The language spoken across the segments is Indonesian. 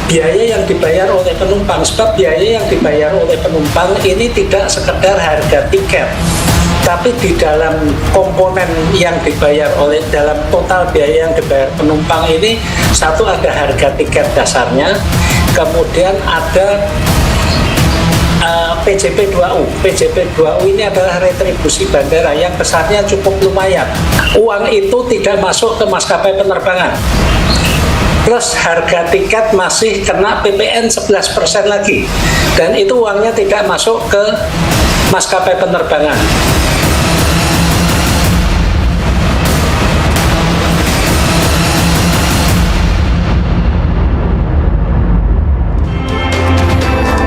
biaya yang dibayar oleh penumpang. Sebab biaya yang dibayar oleh penumpang ini tidak sekedar harga tiket, tapi di dalam komponen yang dibayar oleh dalam total biaya yang dibayar penumpang ini, satu ada harga tiket dasarnya, kemudian ada PJP2U. PJP2U ini adalah retribusi bandara yang besarnya cukup lumayan. Uang itu tidak masuk ke maskapai penerbangan. Plus harga tiket masih kena PPN 11% lagi. Dan itu uangnya tidak masuk ke maskapai penerbangan.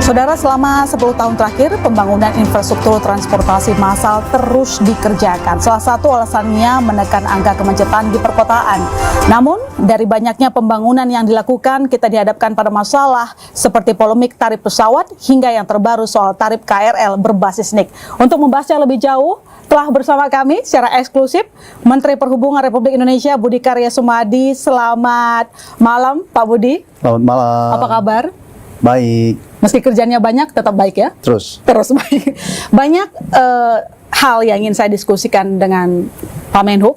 Saudara, selama 10 tahun terakhir, pembangunan infrastruktur transportasi massal terus dikerjakan. Salah satu alasannya menekan angka kemacetan di perkotaan. Namun, dari banyaknya pembangunan yang dilakukan, kita dihadapkan pada masalah seperti polemik tarif pesawat hingga yang terbaru soal tarif KRL berbasis NIK. Untuk membahasnya lebih jauh, telah bersama kami secara eksklusif Menteri Perhubungan Republik Indonesia Budi Karya Sumadi. Selamat malam, Pak Budi. Selamat malam. Apa kabar? Baik. Meski kerjanya banyak, tetap baik ya? Terus baik. Banyak hal yang ingin saya diskusikan dengan Pak Menhub,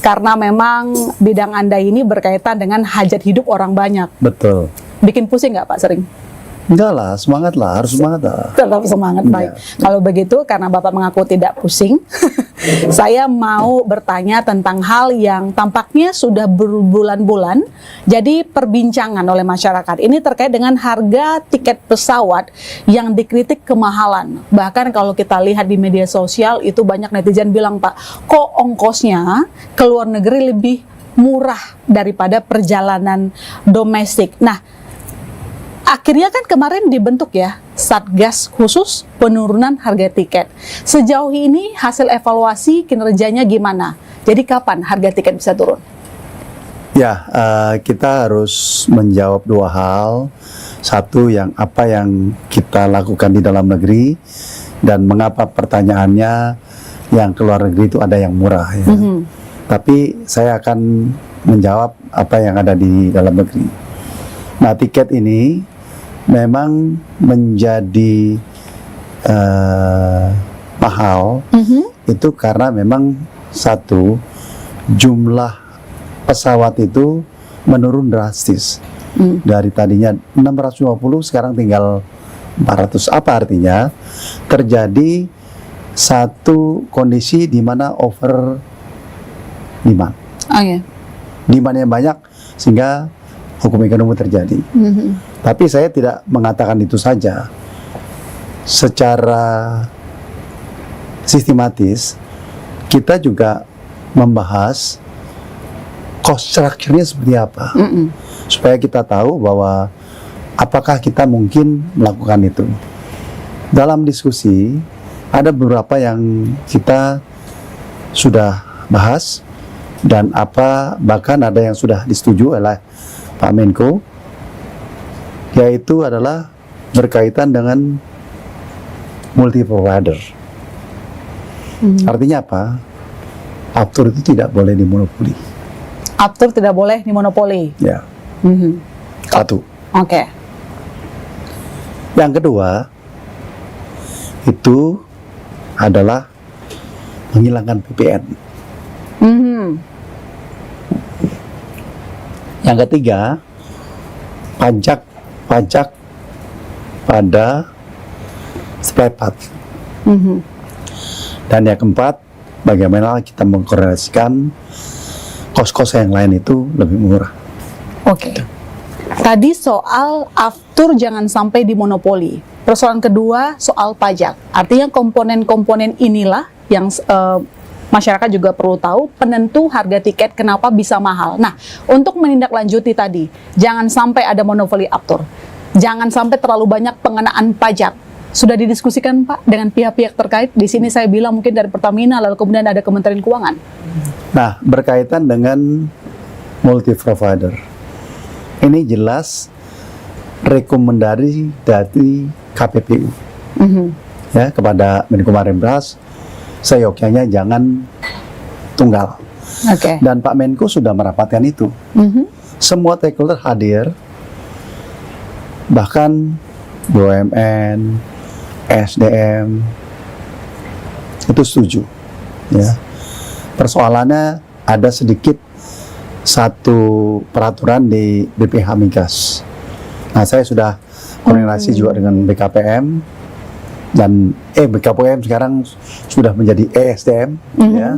karena memang bidang Anda ini berkaitan dengan hajat hidup orang banyak. betul. Bikin pusing nggak Pak sering? Enggak lah, semangat lah, harus semangat lah. Tetap semangat, baik. Kalau begitu, karena Bapak mengaku tidak pusing, saya mau bertanya tentang hal yang tampaknya sudah berbulan-bulan jadi perbincangan oleh masyarakat. Ini terkait dengan harga tiket pesawat yang dikritik kemahalan. Bahkan kalau kita lihat di media sosial, itu banyak netizen bilang, Pak, kok ongkosnya ke luar negeri lebih murah daripada perjalanan domestik. Nah, akhirnya kan kemarin dibentuk ya Satgas khusus penurunan harga tiket. Sejauh ini hasil evaluasi kinerjanya gimana? Jadi kapan harga tiket bisa turun? Ya, kita harus menjawab dua hal. Satu, apa yang kita lakukan di dalam negeri, dan mengapa pertanyaannya yang ke luar negeri itu ada yang murah ya. Tapi saya akan menjawab apa yang ada di dalam negeri. Nah, tiket ini memang menjadi mahal itu karena memang satu, jumlah pesawat itu menurun drastis. Dari tadinya 650 sekarang tinggal 400. Apa artinya? Terjadi satu kondisi di mana over demand. Demandnya banyak sehingga hukum ekonomi terjadi. Tapi saya tidak mengatakan itu saja. Secara sistematis, kita juga membahas cost structure-nya seperti apa. Supaya kita tahu bahwa apakah kita mungkin melakukan itu. Dalam diskusi, ada beberapa yang kita sudah bahas, dan bahkan ada yang sudah disetujui oleh Pak Menko, yaitu adalah berkaitan dengan multi provider. Artinya apa? Aftur itu tidak boleh dimonopoli. Aftur tidak boleh dimonopoli. Ya. Satu. Oke. Yang kedua, itu adalah menghilangkan PPN. Yang ketiga, pajak pada spare part. Dan yang keempat, bagaimana kita mengkoordinasikan kos-kos yang lain itu lebih murah. Oke. Tadi soal aftur jangan sampai dimonopoli. Persoalan kedua soal pajak. Artinya komponen-komponen inilah yang masyarakat juga perlu tahu penentu harga tiket kenapa bisa mahal. Nah, untuk menindaklanjuti tadi, jangan sampai ada monopoli aftur. Jangan sampai terlalu banyak pengenaan pajak. Sudah didiskusikan Pak dengan pihak-pihak terkait? Di sini saya bilang mungkin dari Pertamina, lalu kemudian ada Kementerian Keuangan. Nah, berkaitan dengan multi provider, ini jelas rekomendasi dari KPPU ya kepada Menko Marembras, seyogyanya jangan tunggal. Dan Pak Menko sudah merapatkan itu. Semua stakeholder hadir bahkan BUMN, SDM itu setuju. Ya. Persoalannya ada sedikit satu peraturan di BPH Migas. Nah, saya sudah koordinasi juga dengan BKPM dan BKPM sekarang sudah menjadi ESDM. Ya.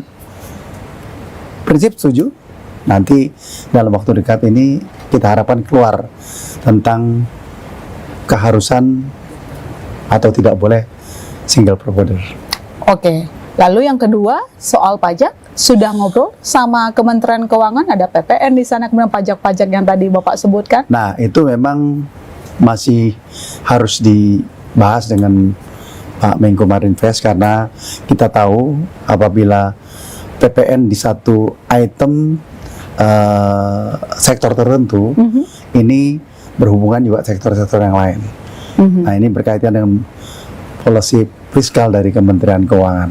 Prinsip setuju. Nanti dalam waktu dekat ini kita harapkan keluar tentang keharusan atau tidak boleh single provider. Oke. Lalu yang kedua, soal pajak, sudah ngobrol sama Kementerian Keuangan, ada PPN di sana, kemudian pajak-pajak yang tadi Bapak sebutkan? Nah, itu memang masih harus dibahas dengan Pak Menko Marinvest, karena kita tahu apabila PPN di satu item sektor tertentu, ini berhubungan juga sektor-sektor yang lain. Nah, ini berkaitan dengan policy fiskal dari Kementerian Keuangan.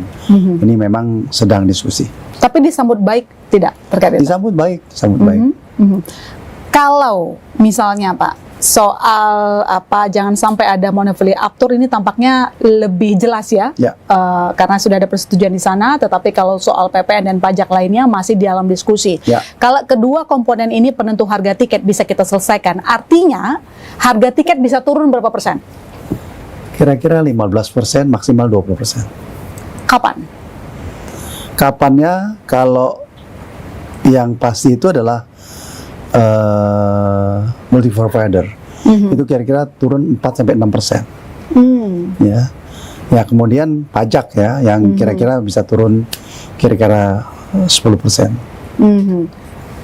Ini memang sedang diskusi. Tapi disambut baik tidak terkait itu? Disambut baik, disambut baik. Kalau misalnya Pak, soal jangan sampai ada monopoly aftur, ini tampaknya lebih jelas ya, karena sudah ada persetujuan di sana. Tetapi kalau soal PPN dan pajak lainnya masih di dalam diskusi. Kalau kedua komponen ini penentu harga tiket bisa kita selesaikan, artinya harga tiket bisa turun berapa persen? Kira-kira 15%, maksimal 20%. Kapan? Kapannya, kalau yang pasti itu adalah multi provider. Itu kira-kira turun 4-6%. Ya. Ya, kemudian pajak ya, yang kira-kira bisa turun kira-kira 10%.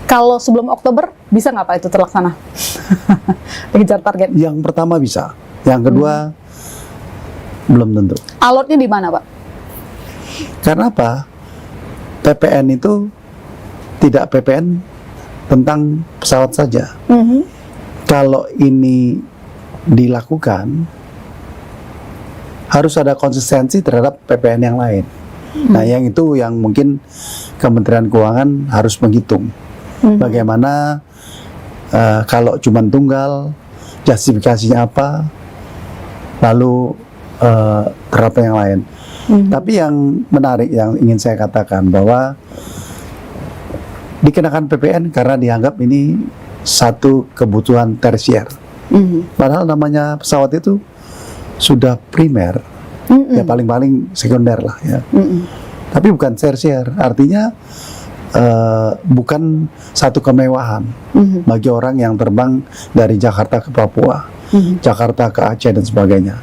Kalau sebelum Oktober bisa nggak Pak itu terlaksana? Mengejar target? Yang pertama bisa, yang kedua belum tentu. Alotnya di mana Pak? Karena apa? PPN itu tidak PPN tentang pesawat saja. Kalau ini dilakukan, harus ada konsistensi terhadap PPN yang lain. Nah, yang itu yang mungkin Kementerian Keuangan harus menghitung. Bagaimana kalau cuma tunggal, justifikasinya apa, lalu terhadap yang lain. Tapi yang menarik yang ingin saya katakan bahwa dikenakan PPN karena dianggap ini satu kebutuhan tersier. Padahal namanya pesawat itu sudah primer, ya paling-paling sekunder lah ya. Tapi bukan tersier, artinya bukan satu kemewahan bagi orang yang terbang dari Jakarta ke Papua, Jakarta ke Aceh dan sebagainya.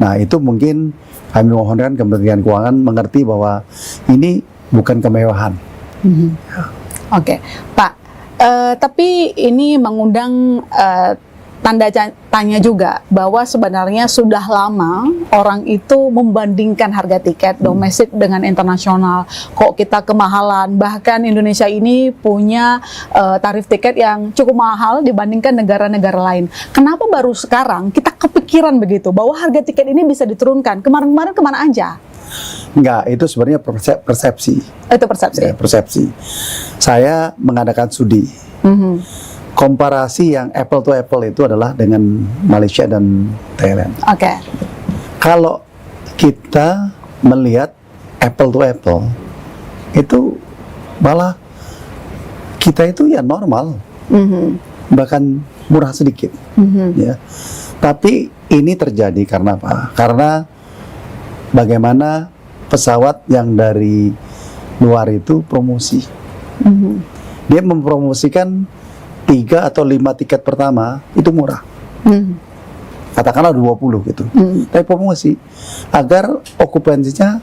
Nah, itu mungkin kami mohonkan Kementerian Keuangan mengerti bahwa ini bukan kemewahan. Oke, Pak. Tapi ini mengundang tanda tanya juga bahwa sebenarnya sudah lama orang itu membandingkan harga tiket domestik dengan internasional. Kok kita kemahalan? Bahkan Indonesia ini punya tarif tiket yang cukup mahal dibandingkan negara-negara lain. Kenapa baru sekarang kita kepikiran begitu bahwa harga tiket ini bisa diturunkan? Kemarin-kemarin kemana aja? Enggak, itu sebenarnya persepsi. Itu persepsi. Ya, persepsi. Saya mengadakan studi. Komparasi yang apple to apple itu adalah dengan Malaysia dan Thailand. Oke. Kalau kita melihat apple to apple, itu malah kita itu ya normal, bahkan murah sedikit. Ya. Tapi ini terjadi karena apa? Karena bagaimana pesawat yang dari luar itu promosi. Dia mempromosikan 3 atau 5 tiket pertama itu murah. Katakanlah 20 gitu. Tapi promosi agar okupansinya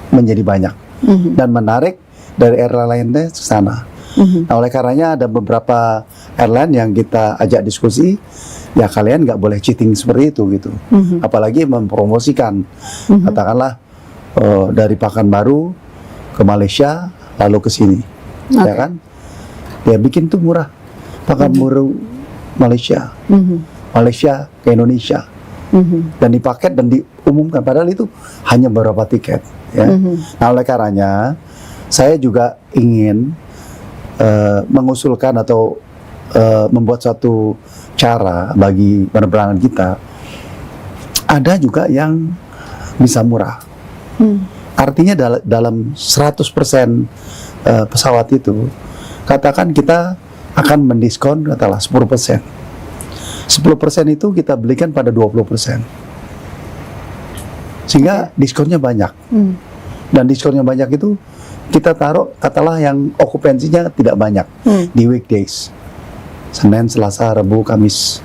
menjadi banyak dan menarik dari airline lainnya ke sana. Nah, oleh karenanya ada beberapa airline yang kita ajak diskusi, ya kalian nggak boleh cheating seperti itu gitu. Apalagi mempromosikan katakanlah dari Pekanbaru ke Malaysia lalu ke sini. Ya kan? Dia bikin tuh murah. Pekanbaru Malaysia, Malaysia ke Indonesia, dan dipaket dan diumumkan. Padahal itu hanya beberapa tiket. Ya. Nah, oleh karenanya saya juga ingin mengusulkan atau membuat suatu cara bagi penerbangan kita, ada juga yang bisa murah. Artinya dalam 100% pesawat itu, katakan kita akan mendiskon katakanlah 10%. 10% itu kita belikan pada 20%. Sehingga diskonnya banyak. Dan diskonnya banyak itu kita taruh katakanlah yang okupansinya tidak banyak di weekdays. Senin, Selasa, Rabu, Kamis.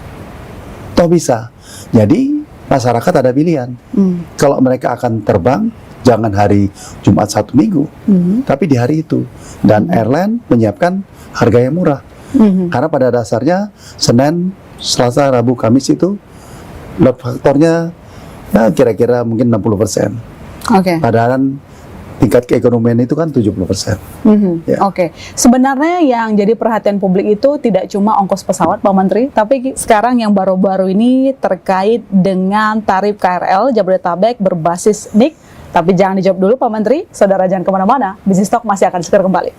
Toh bisa. Jadi masyarakat ada pilihan. Kalau mereka akan terbang, jangan hari Jumat Sabtu Minggu, tapi di hari itu. Dan airline menyiapkan harga yang murah. Karena pada dasarnya Senin, Selasa, Rabu, Kamis itu load faktornya ya kira-kira mungkin 60%. Padahal tingkat keekonomian itu kan 70%. Ya. Sebenarnya yang jadi perhatian publik itu tidak cuma ongkos pesawat, Pak Menteri, tapi sekarang yang baru-baru ini terkait dengan tarif KRL Jabodetabek berbasis NIK. Tapi jangan dijawab dulu, Pak Menteri. Saudara jangan kemana-mana. Bisnis Talk masih akan segera kembali.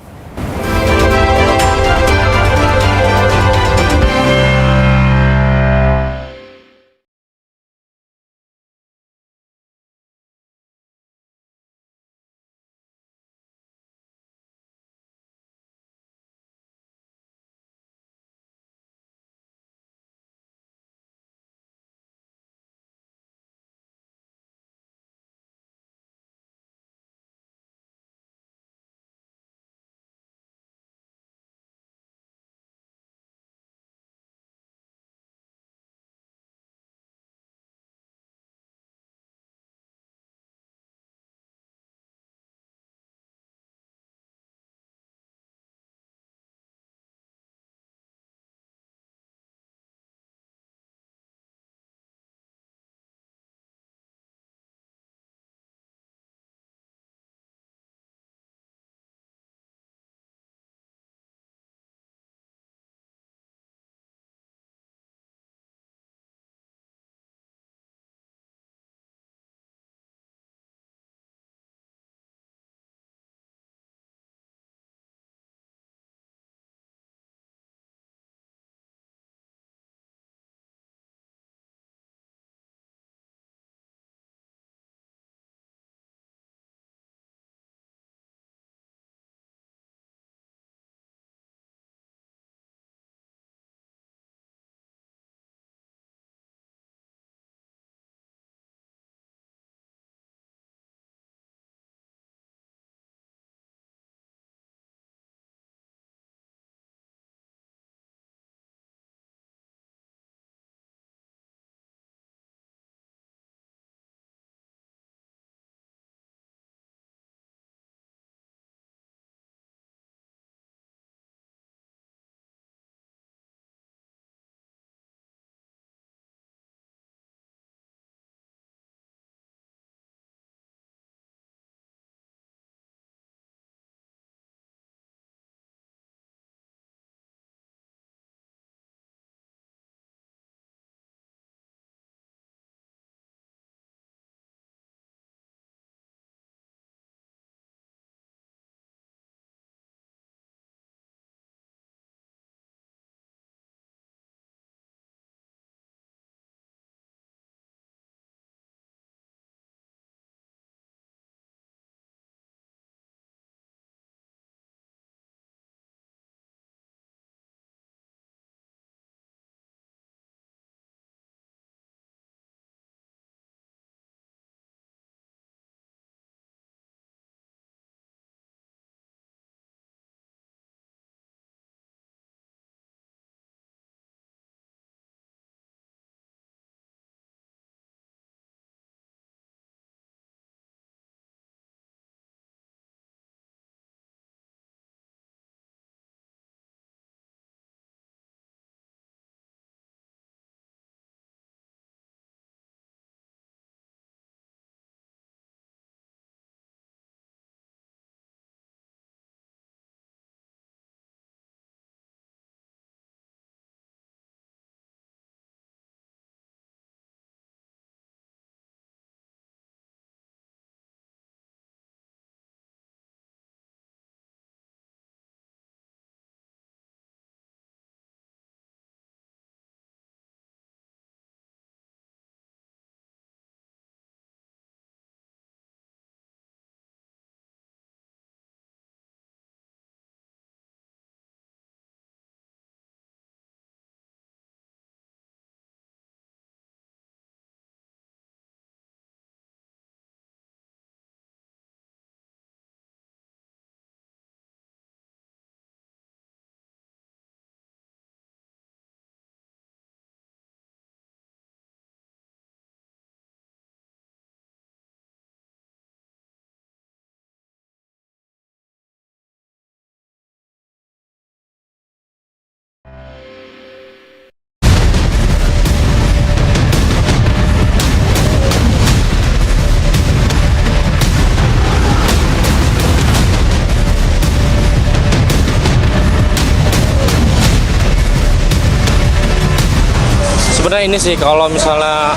sebenarnya ini sih kalau misalnya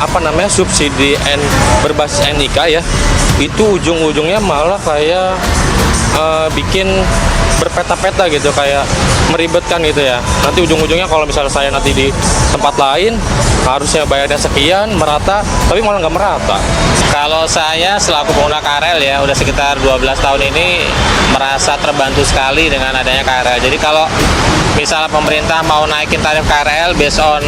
subsidi berbasis NIK ya, itu ujung-ujungnya malah kayak bikin berpeta-peta gitu, kayak meribetkan gitu ya. Nanti ujung-ujungnya kalau misalnya saya nanti di tempat lain harusnya bayarnya sekian merata, tapi malah nggak merata. Kalau saya selaku pengguna KRL ya, udah sekitar 12 tahun ini merasa terbantu sekali dengan adanya KRL. Jadi kalau misalnya pemerintah mau naikin tarif KRL based on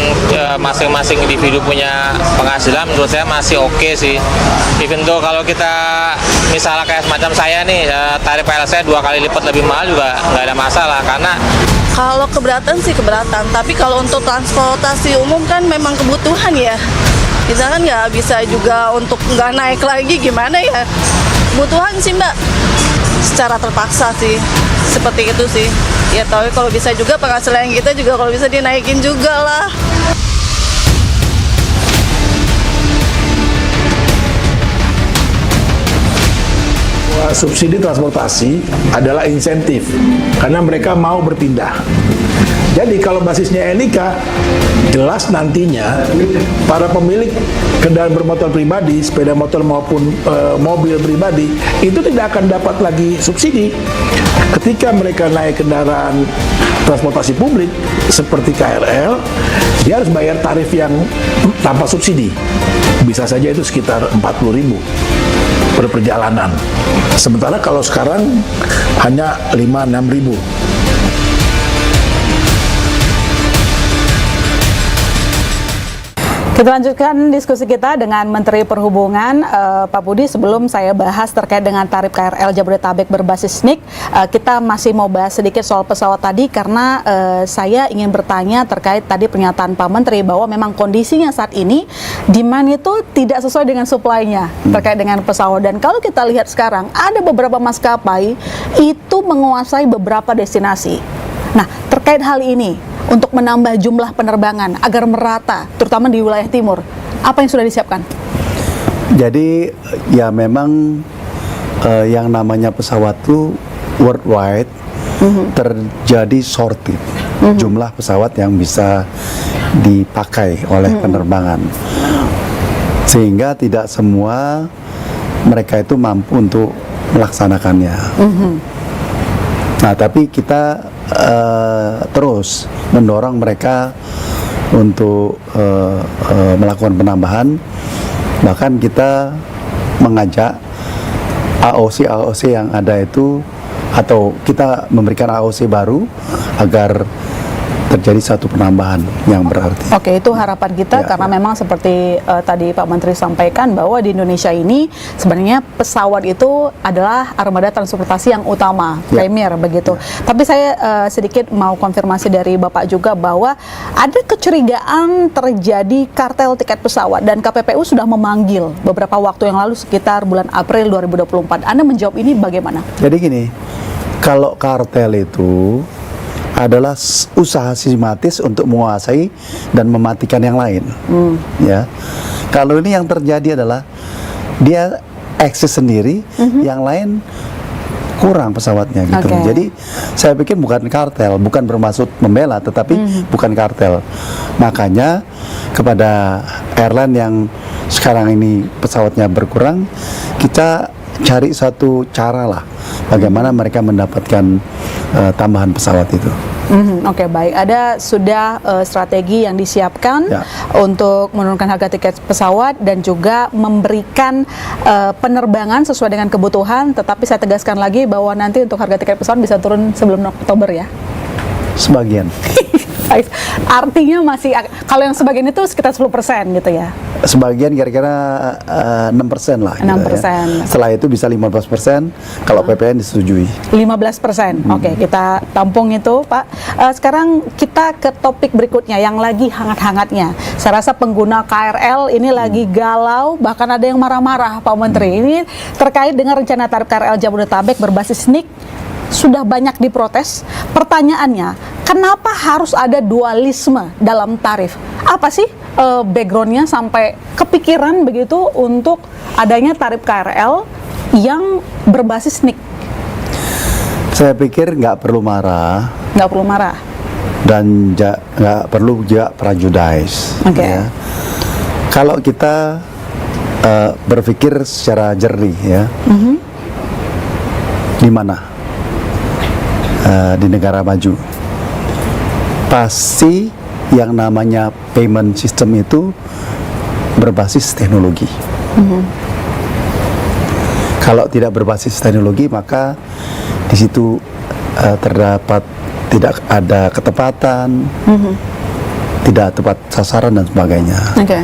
masing-masing individu punya penghasilan, menurut saya masih oke sih. Even though kalau kita misalnya kayak semacam saya nih, tarif KRL saya 2 kali lipat lebih mahal juga nggak ada masalah, karena kalau keberatan sih keberatan, tapi kalau untuk transportasi umum kan memang kebutuhan ya. Kita kan nggak bisa juga untuk nggak naik lagi, gimana ya. Kebutuhan sih Mbak, secara terpaksa sih, seperti itu sih. Ya tapi kalau bisa juga penghasilan kita juga kalau bisa dinaikin juga lah. Subsidi transportasi adalah insentif karena mereka mau berpindah. Jadi kalau basisnya NIK, jelas nantinya para pemilik kendaraan bermotor pribadi, sepeda motor maupun mobil pribadi itu tidak akan dapat lagi subsidi. Ketika mereka naik kendaraan transportasi publik seperti KRL, dia harus bayar tarif yang tanpa subsidi. Bisa saja itu sekitar 40.000 per perjalanan. Sementara kalau sekarang hanya 5-6.000. Kita lanjutkan diskusi kita dengan Menteri Perhubungan, Pak Budi. Sebelum saya bahas terkait dengan tarif KRL Jabodetabek berbasis NIK, kita masih mau bahas sedikit soal pesawat tadi, karena saya ingin bertanya terkait tadi pernyataan Pak Menteri bahwa memang kondisinya saat ini demand itu tidak sesuai dengan supply-nya terkait dengan pesawat. Dan kalau kita lihat sekarang, ada beberapa maskapai itu menguasai beberapa destinasi. Nah, terkait hal ini, untuk menambah jumlah penerbangan agar merata, terutama di wilayah timur, apa yang sudah disiapkan? Jadi ya memang yang namanya pesawat itu worldwide terjadi shortage jumlah pesawat yang bisa dipakai oleh penerbangan, sehingga tidak semua mereka itu mampu untuk melaksanakannya. Nah, tapi kita terus mendorong mereka untuk melakukan penambahan. Bahkan kita mengajak AOC yang ada itu, atau kita memberikan AOC baru agar terjadi satu penambahan yang berarti. Oke, itu harapan kita, Ya, karena memang seperti tadi Pak Menteri sampaikan bahwa di Indonesia ini sebenarnya pesawat itu adalah armada transportasi yang utama, premier begitu. Tapi saya sedikit mau konfirmasi dari Bapak juga bahwa ada kecurigaan terjadi kartel tiket pesawat, dan KPPU sudah memanggil beberapa waktu yang lalu sekitar bulan April 2024. Anda menjawab ini bagaimana? Jadi gini, kalau kartel itu adalah usaha sistematis untuk menguasai dan mematikan yang lain. Ya, kalau ini yang terjadi adalah dia eksis sendiri, yang lain kurang pesawatnya gitu. Jadi saya pikir bukan kartel, bukan bermaksud membela, tetapi bukan kartel. Makanya kepada airline yang sekarang ini pesawatnya berkurang, kita cari satu cara lah bagaimana mereka mendapatkan tambahan pesawat itu. Oke, baik. Ada sudah strategi yang disiapkan untuk menurunkan harga tiket pesawat dan juga memberikan penerbangan sesuai dengan kebutuhan. Tetapi saya tegaskan lagi bahwa nanti untuk harga tiket pesawat bisa turun sebelum Oktober ya. Sebagian. Artinya masih, kalau yang sebagian itu sekitar 10% gitu ya? Sebagian kira-kira 6% lah. 6%. Gitu ya. Setelah itu bisa 15% kalau PPN disetujui. 15%. Oke, kita tampung itu, Pak. Sekarang kita ke topik berikutnya yang lagi hangat-hangatnya. Saya rasa pengguna KRL ini lagi galau, bahkan ada yang marah-marah, Pak Menteri. Ini terkait dengan rencana tarif KRL Jabodetabek berbasis NIK. Sudah banyak diprotes. Pertanyaannya, kenapa harus ada dualisme dalam tarif? Apa sih backgroundnya sampai kepikiran begitu untuk adanya tarif KRL yang berbasis NIK? Saya pikir nggak perlu marah. Nggak perlu marah. Dan nggak perlu juga prejudice. Oke. Ya. Kalau kita berpikir secara jernih ya, di mana di negara maju pasti yang namanya payment system itu berbasis teknologi. Kalau tidak berbasis teknologi, maka di situ terdapat tidak ada ketepatan, tidak tepat sasaran dan sebagainya. Oke.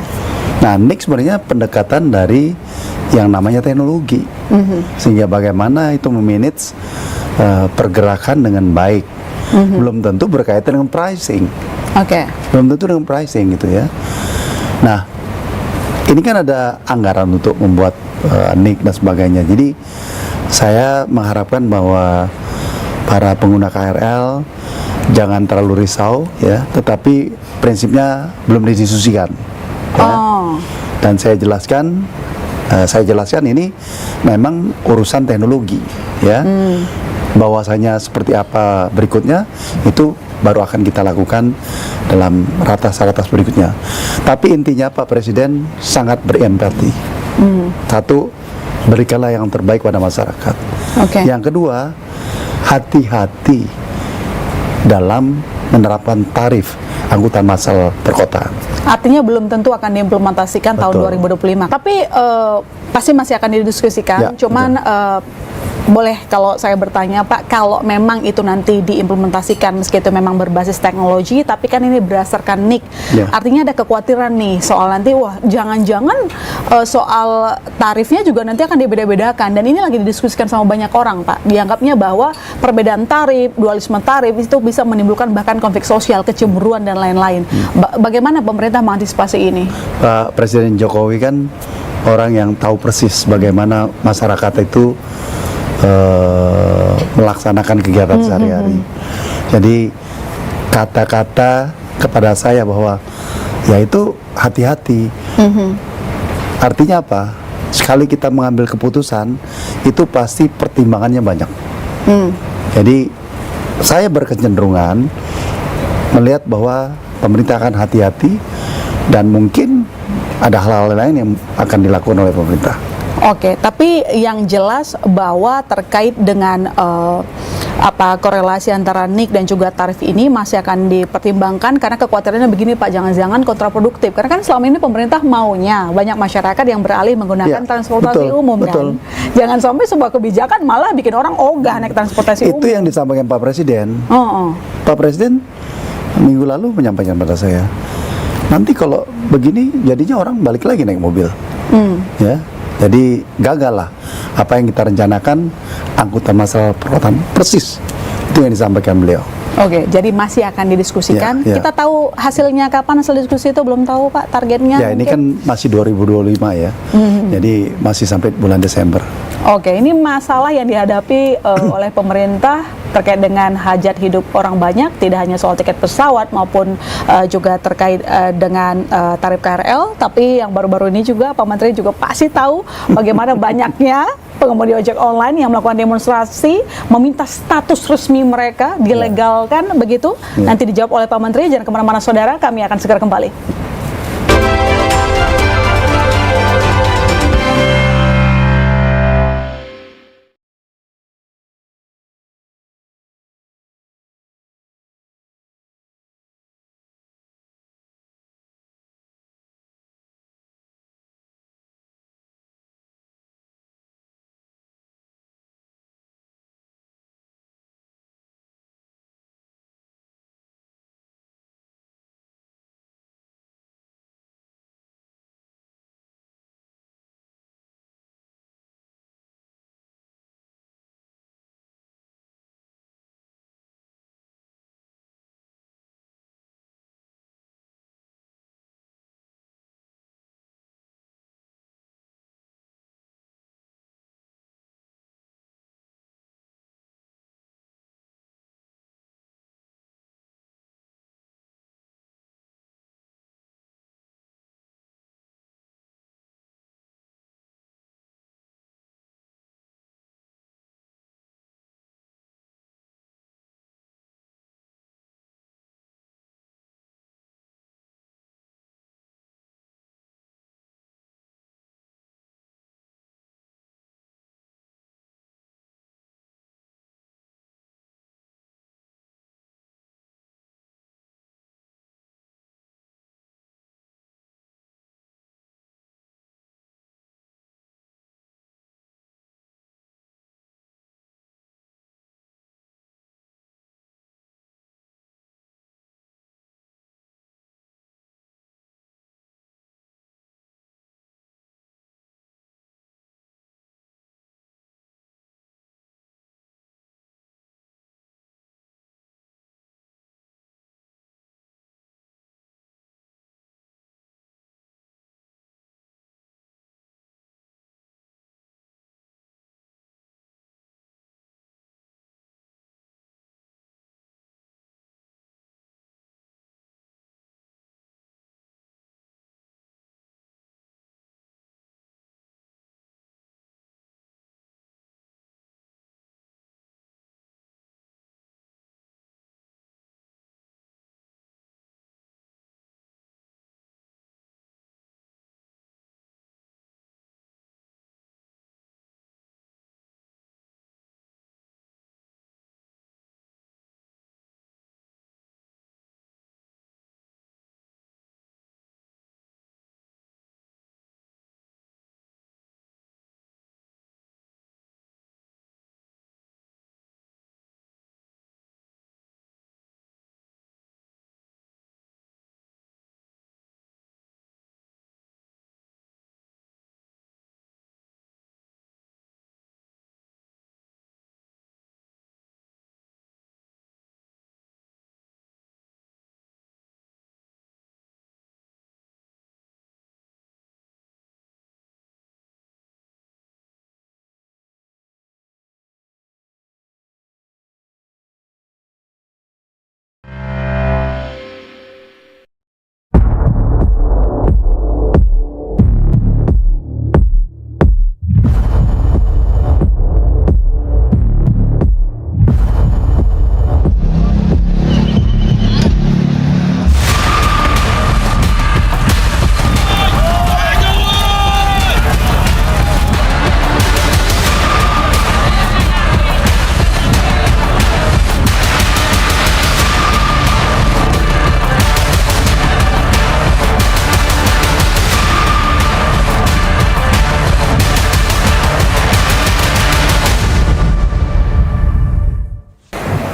Nah, NIK sebenarnya pendekatan dari yang namanya teknologi, sehingga bagaimana itu memanage pergerakan dengan baik. Belum tentu berkaitan dengan pricing. Oke. Belum tentu dengan pricing gitu ya. Nah, ini kan ada anggaran untuk membuat NIK dan sebagainya. Jadi saya mengharapkan bahwa para pengguna KRL jangan terlalu risau ya, tetapi prinsipnya belum didiskusikan. Ya. Oh. Dan saya jelaskan ini memang urusan teknologi ya. Bahwasanya seperti apa berikutnya itu baru akan kita lakukan dalam ratas-ratas berikutnya. Tapi intinya Pak Presiden sangat berempati. Satu, berikanlah yang terbaik pada masyarakat. Oke. Yang kedua, hati-hati dalam menerapkan tarif angkutan massal perkotaan. Artinya belum tentu akan diimplementasikan tahun Betul. 2025. Tapi pasti masih akan didiskusikan. Ya, Cuman boleh kalau saya bertanya Pak, kalau memang itu nanti diimplementasikan meski itu memang berbasis teknologi, tapi kan ini berdasarkan NIK. Ya. Artinya ada kekhawatiran nih soal nanti, wah jangan-jangan soal tarifnya juga nanti akan dibeda-bedakan. Dan ini lagi didiskusikan sama banyak orang Pak. Dianggapnya bahwa perbedaan tarif, dualisme tarif itu bisa menimbulkan bahkan konflik sosial, kecemburuan dan lain-lain. Bagaimana pemerintah mengantisipasi ini? Pak Presiden Jokowi kan orang yang tahu persis bagaimana masyarakat itu melaksanakan kegiatan sehari-hari. Jadi kata-kata kepada saya bahwa ya itu hati-hati. Artinya apa? Sekali kita mengambil keputusan itu pasti pertimbangannya banyak. Jadi saya berkecenderungan melihat bahwa pemerintah akan hati-hati dan mungkin ada hal-hal lain yang akan dilakukan oleh pemerintah. Oke, tapi yang jelas bahwa terkait dengan korelasi antara NIK dan juga tarif ini masih akan dipertimbangkan karena kekhawatirannya begini Pak, jangan-jangan kontraproduktif. Karena kan selama ini pemerintah maunya banyak masyarakat yang beralih menggunakan Ya, transportasi betul, umum betul. kan. Jangan sampai sebuah kebijakan malah bikin orang ogah naik transportasi umum. Itu yang disampaikan Pak Presiden. Oh. Pak Presiden minggu lalu menyampaikan pada saya, nanti kalau begini jadinya orang balik lagi naik mobil. Ya. Jadi gagal lah apa yang kita rencanakan angkutan massal perkotaan persis itu yang disampaikan beliau. Oke, jadi masih akan didiskusikan. Ya, ya. Kita tahu hasilnya kapan hasil diskusi itu belum tahu Pak, targetnya? Ya ini mungkin? kan masih 2025 ya, jadi masih sampai bulan Desember. Oke, ini masalah yang dihadapi oleh pemerintah terkait dengan hajat hidup orang banyak, tidak hanya soal tiket pesawat maupun juga terkait dengan tarif KRL, tapi yang baru-baru ini juga Pak Menteri juga pasti tahu bagaimana banyaknya pengemudi ojek online yang melakukan demonstrasi meminta status resmi mereka dilegalkan begitu. Nanti dijawab oleh Pak Menteri, jangan kemana-mana saudara, kami akan segera kembali.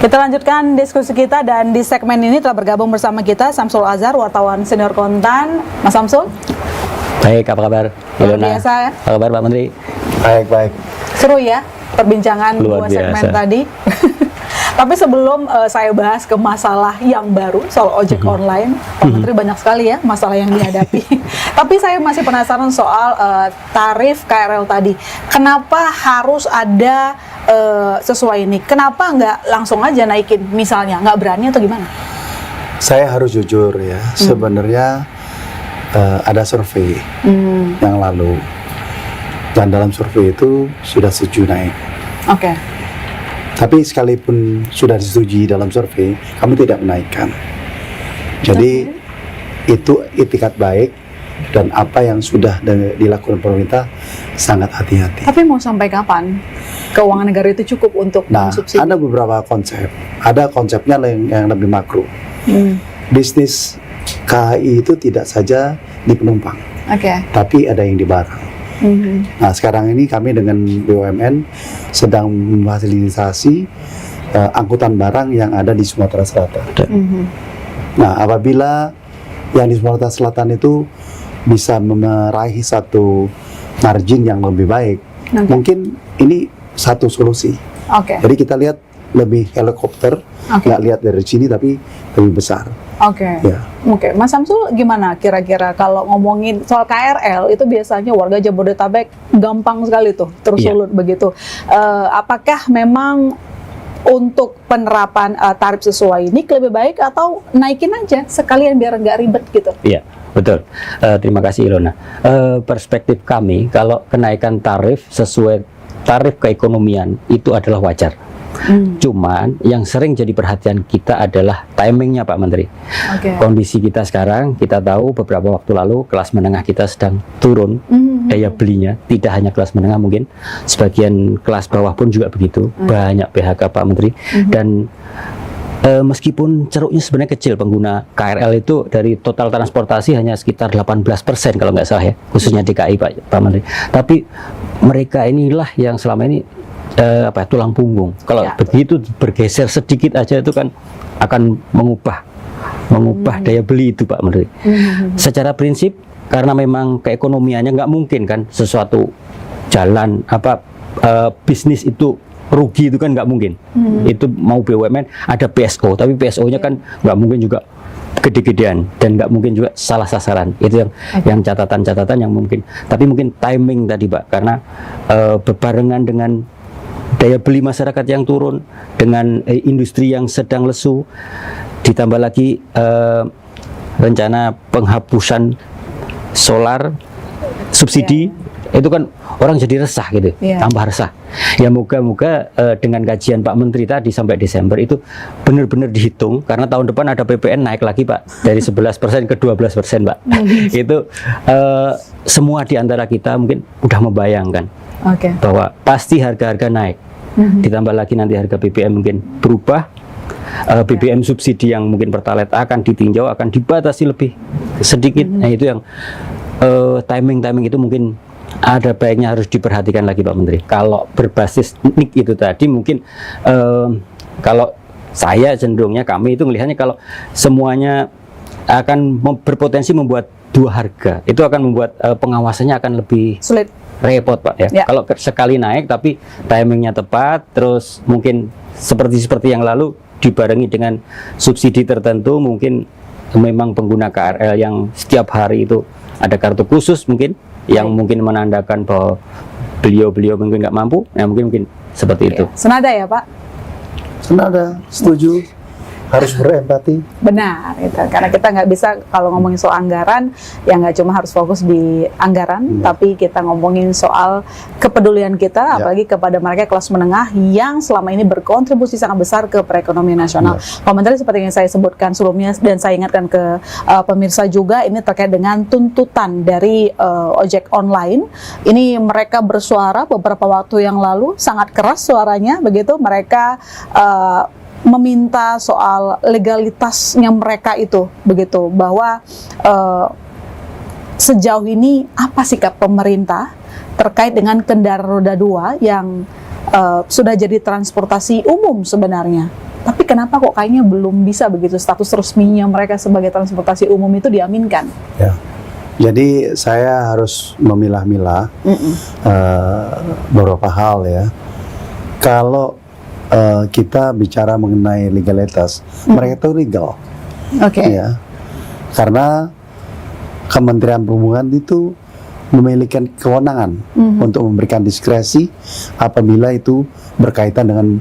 Kita lanjutkan diskusi kita, dan di segmen ini telah bergabung bersama kita Samsul Azhar, wartawan senior Kontan. Mas Samsul. Baik, apa kabar? Luar biasa ya. Apa kabar Pak Menteri? Baik. Seru ya perbincangan Luar dua segmen biasa. tadi. Tapi sebelum saya bahas ke masalah yang baru soal ojek online, Pak Menteri banyak sekali ya masalah yang dihadapi. Tapi saya masih penasaran soal tarif KRL tadi. Kenapa harus ada sesuai ini? Kenapa nggak langsung aja naikin misalnya? Nggak berani atau gimana? Saya harus jujur ya, sebenarnya ada survei yang lalu, dan dalam survei itu sudah setuju naik. Oke. Tapi sekalipun sudah disetujui dalam survei, kami tidak menaikkan. Jadi itu itikat baik, dan apa yang sudah dilakukan pemerintah sangat hati-hati. Tapi mau sampai kapan keuangan negara itu cukup untuk Nah, mensubsidi? ada beberapa konsep. Ada konsepnya yang lebih makro. Bisnis KAI itu tidak saja di penumpang, Oke. tapi ada yang di barang. Nah, sekarang ini kami dengan BUMN sedang memfasilitasi angkutan barang yang ada di Sumatera Selatan. Nah, apabila yang di Sumatera Selatan itu bisa meraih satu margin yang lebih baik, mungkin ini satu solusi. Oke. Jadi kita lihat lebih helikopter, nggak lihat dari sini tapi lebih besar. Oke. Ya. Oke, Mas Samsul gimana kira-kira kalau ngomongin soal KRL itu biasanya warga Jabodetabek gampang sekali tuh tersulut begitu. Apakah memang untuk penerapan tarif sesuai ini lebih baik atau naikin aja sekalian biar nggak ribet gitu? Iya, betul. Terima kasih Ilona. Perspektif kami, kalau kenaikan tarif sesuai tarif keekonomian itu adalah wajar. Cuman yang sering jadi perhatian kita adalah timingnya Pak Menteri. Kondisi kita sekarang, kita tahu beberapa waktu lalu kelas menengah kita sedang turun daya belinya. Tidak hanya kelas menengah, mungkin sebagian kelas bawah pun juga begitu. Banyak PHK Pak Menteri. Dan meskipun ceruknya sebenarnya kecil, pengguna KRL itu dari total transportasi hanya sekitar 18% kalau nggak salah ya, khususnya DKI Pak Menteri. Tapi mereka inilah yang selama ini tulang punggung. Kalau begitu bergeser sedikit aja itu kan akan mengubah daya beli itu Pak Menteri. Secara prinsip, karena memang keekonomiannya nggak mungkin kan sesuatu jalan bisnis itu rugi, itu kan nggak mungkin. Itu mau BUMN ada PSO, tapi PSO-nya kan nggak mungkin juga gede-gedean dan nggak mungkin juga salah sasaran. Itu yang catatan-catatan yang mungkin. Tapi mungkin timing tadi Pak, karena berbarengan dengan daya beli masyarakat yang turun, dengan industri yang sedang lesu, ditambah lagi rencana penghapusan solar subsidi, itu kan orang jadi resah gitu, tambah resah. Ya moga-moga dengan kajian Pak Menteri tadi sampai Desember itu benar-benar dihitung, karena tahun depan ada PPN naik lagi Pak, dari 11% ke 12% Pak. Itu semua di antara kita mungkin udah membayangkan bahwa pasti harga-harga naik. Ditambah lagi nanti harga BBM mungkin berubah, BBM subsidi yang mungkin Pertalite akan ditinjau, akan dibatasi lebih sedikit. Nah itu yang timing itu mungkin ada baiknya harus diperhatikan lagi Pak Menteri. Kalau berbasis NIK itu tadi mungkin kalau saya cenderungnya, kami itu melihatnya kalau semuanya akan berpotensi membuat dua harga, itu akan membuat pengawasannya akan lebih sulit, repot Pak ya. Kalau sekali naik tapi timingnya tepat, terus mungkin seperti yang lalu dibarengi dengan subsidi tertentu, mungkin memang pengguna KRL yang setiap hari itu ada kartu khusus mungkin yang mungkin menandakan bahwa beliau mungkin nggak mampu, ya mungkin seperti itu. Senada ya Pak? Senada, setuju. Harus berempati. Benar, itu. Karena kita nggak bisa kalau ngomongin soal anggaran, ya nggak cuma harus fokus di anggaran, tapi kita ngomongin soal kepedulian kita, apalagi kepada mereka kelas menengah yang selama ini berkontribusi sangat besar ke perekonomian nasional. Pak Menteri, seperti yang saya sebutkan sebelumnya dan saya ingatkan ke pemirsa juga, ini terkait dengan tuntutan dari ojek online. Ini mereka bersuara beberapa waktu yang lalu, sangat keras suaranya, begitu mereka meminta soal legalitasnya mereka itu, begitu, bahwa sejauh ini apa sikap pemerintah terkait dengan kendaraan roda 2 yang sudah jadi transportasi umum sebenarnya. Tapi kenapa kok kayaknya belum bisa begitu status resminya mereka sebagai transportasi umum itu diaminkan? Ya. Jadi saya harus memilah-milah beberapa hal ya. Kalau kita bicara mengenai legalitas, mereka itu legal. Oke. Ya. Karena Kementerian Perhubungan itu memiliki kewenangan untuk memberikan diskresi apabila itu berkaitan dengan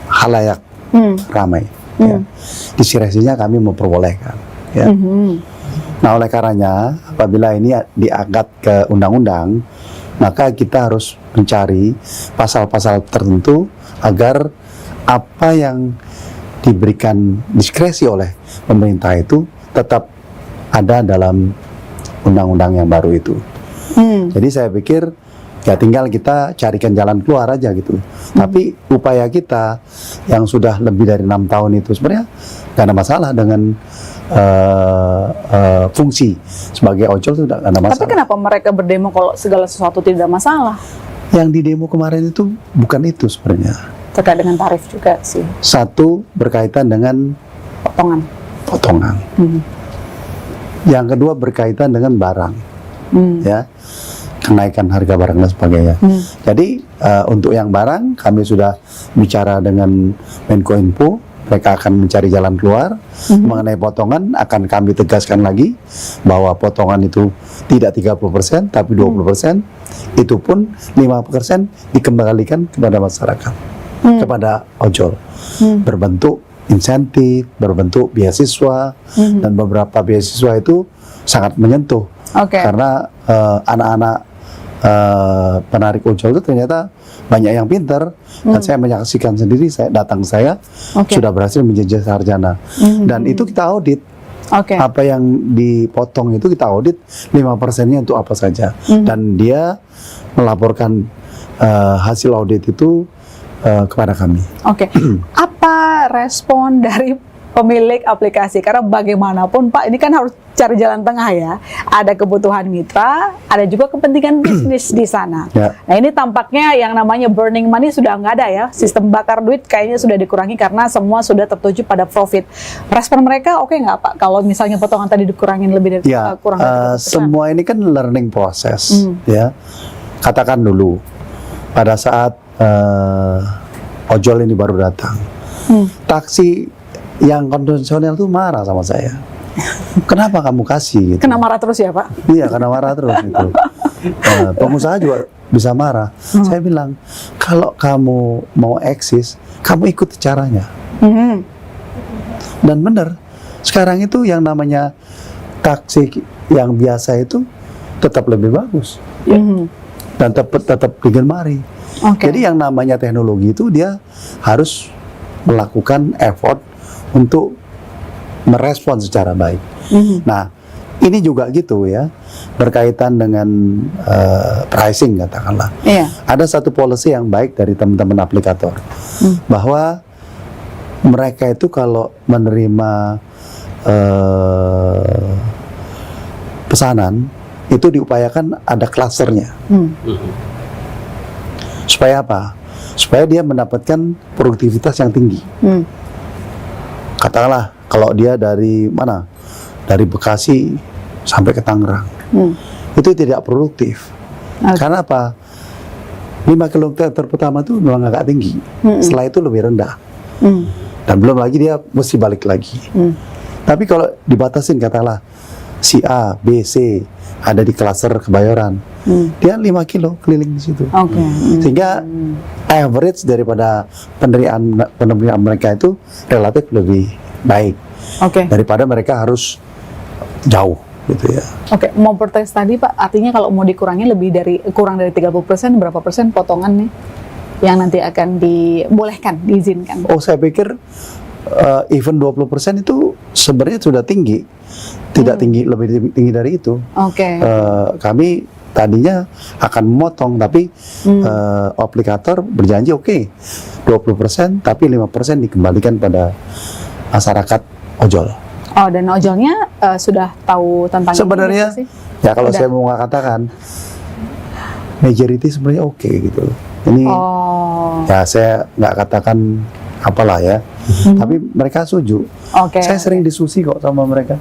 halayak ramai. Ya. Diskresinya kami memperbolehkan. Ya. Nah, oleh karenanya apabila ini diangkat ke undang-undang, maka kita harus mencari pasal-pasal tertentu agar apa yang diberikan diskresi oleh pemerintah itu tetap ada dalam undang-undang yang baru itu. Jadi saya pikir ya tinggal kita carikan jalan keluar aja gitu. Tapi upaya kita yang sudah lebih dari 6 tahun itu sebenarnya gak ada masalah dengan fungsi sebagai ojol itu tidak ada masalah. Tapi kenapa mereka berdemo kalau segala sesuatu tidak masalah? Yang di demo kemarin itu bukan itu sebenarnya. Terkait dengan tarif juga sih. Satu berkaitan dengan potongan. Yang kedua berkaitan dengan barang, ya, kenaikan harga barang dan sebagainya. Jadi untuk yang barang kami sudah bicara dengan Menkominfo. Mereka akan mencari jalan keluar. Mengenai potongan akan kami tegaskan lagi bahwa potongan itu tidak 30% tapi 20%. Itu pun 5% dikembalikan kepada masyarakat, kepada ojol, berbentuk insentif, berbentuk beasiswa, dan beberapa beasiswa itu sangat menyentuh. Karena anak-anak penarik ojol itu ternyata banyak yang pintar, dan saya menyaksikan sendiri, saya sudah berhasil menjejak sarjana, dan itu kita audit. Apa yang dipotong itu kita audit 5%-nya untuk apa saja, dan dia melaporkan hasil audit itu kepada kami. Apa respon dari pemilik aplikasi? Karena bagaimanapun Pak, ini kan harus cari jalan tengah ya. Ada kebutuhan mitra, ada juga kepentingan bisnis di sana. Nah ini tampaknya yang namanya burning money sudah nggak ada ya. Sistem bakar duit kayaknya sudah dikurangi karena semua sudah tertuju pada profit. Respon mereka oke nggak Pak? Kalau misalnya potongan tadi dikurangin lebih dari kurang dari 30%? Semua ini kan learning process, ya. Katakan dulu pada saat ojol ini baru datang, taksi yang konvensional tuh marah sama saya. Kenapa kamu kasih? Gitu. Kena marah terus ya Pak? Iya, kena marah terus gitu. Pengusaha juga bisa marah. Saya bilang, kalau kamu mau eksis, kamu ikut caranya. Dan benar, sekarang itu yang namanya taksi yang biasa itu tetap lebih bagus. Dan tetap digemari. Jadi yang namanya teknologi itu dia harus melakukan effort untuk merespon secara baik. Nah, ini juga gitu ya, berkaitan dengan pricing katakanlah. Ada satu policy yang baik dari teman-teman aplikator, bahwa mereka itu kalau menerima pesanan itu diupayakan ada klasternya. Supaya apa? Supaya dia mendapatkan produktivitas yang tinggi. Katakanlah kalau dia dari mana? Dari Bekasi sampai ke Tangerang. Itu tidak produktif. Karena apa? 5 km pertama itu memang agak tinggi. Setelah itu lebih rendah. Dan belum lagi dia mesti balik lagi. Tapi kalau dibatasin katakanlah si A, B, C ada di klaster Kebayoran, dia 5 kilo keliling di situ. Sehingga average daripada penerimaan mereka itu relatif lebih baik daripada mereka harus jauh gitu ya. Mau protes tadi Pak, artinya kalau mau dikurangi kurang dari 30%, berapa persen potongannya yang nanti akan dibolehkan, diizinkan? Saya pikir even 20% itu sebenarnya sudah tinggi. Tidak tinggi, lebih tinggi dari itu. Kami tadinya akan memotong, tapi aplikator berjanji 20%, tapi 5% dikembalikan pada masyarakat ojol. Dan ojolnya sudah tahu tentang sebenarnya ini sih? Ya kalau saya mau katakan majority sebenarnya gitu. Ini ya saya nggak katakan apalah ya. Tapi mereka setuju. Oke. Saya sering diskusi kok sama mereka.